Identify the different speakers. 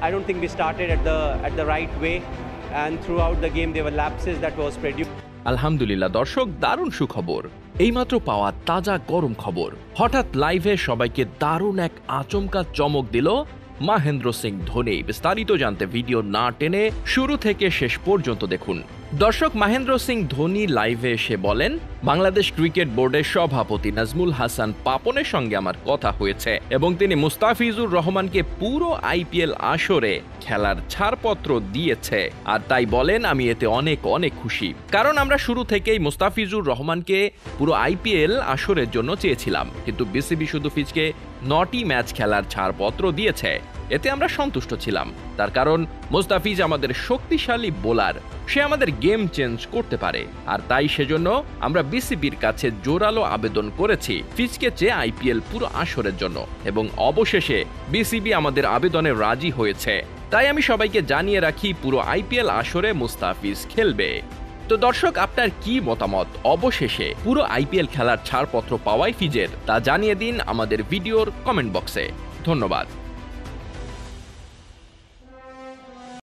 Speaker 1: I don't think we started at the right way, and throughout the game there were lapses that was produced.
Speaker 2: আলহামদুলিল্লাহ দর্শক, দারুণ সুখবর। এইমাত্র পাওয়া তাজা গরম খবর। হঠাৎ লাইভে সবাইকে দারুণ এক আচমকা চমক দিল মহেন্দ্র সিং ধোনি। বিস্তারিত জানতে ভিডিও না টেনে শুরু থেকে শেষ পর্যন্ত দেখুন। দর্শক, মহেন্দ্র সিং ধোনি লাইভে এসে বলেন, বাংলাদেশ ক্রিকেট বোর্ডের সভাপতি নাজমুল হাসান পাপনের সঙ্গে আমার কথা হয়েছে এবং তিনি মুস্তাফিজুর রহমানকে পুরো আইপিএল আসরে খেলার ছাড়পত্র দিয়েছে। আর তাই বলেন, আমি এতে অনেক অনেক খুশি, কারণ আমরা শুরু থেকেই মুস্তাফিজুর রহমানকে পুরো আইপিএল আসরের জন্য চেয়েছিলাম, কিন্তু বিসিবি শুধু ফিজকে 9টি ম্যাচ খেলার ছাড়পত্র দিয়েছে। এতে আমরা সন্তুষ্ট ছিলাম, তার কারণ মুস্তাফিজ আমাদের শক্তিশালী বোলার, সে আমাদের গেম চেঞ্জ করতে পারে। আর তাই সেজন্য আমরা বিসিবির কাছে জোরালো আবেদন করেছি ফিজকে চেয়ে আইপিএল পুরো আসরের জন্য, এবং অবশেষে বিসিবি আমাদের আবেদনে রাজি হয়েছে। তাই আমি সবাইকে জানিয়ে রাখি, পুরো আইপিএল আসরে মুস্তাফিজ খেলবে। তো দর্শক, আপনার কি মতামত? অবশেষে পুরো আইপিএল খেলার ছাড়পত্র পাওয়ায় ফিজের তা জানিয়ে দিন আমাদের ভিডিওর কমেন্ট বক্সে। ধন্যবাদ।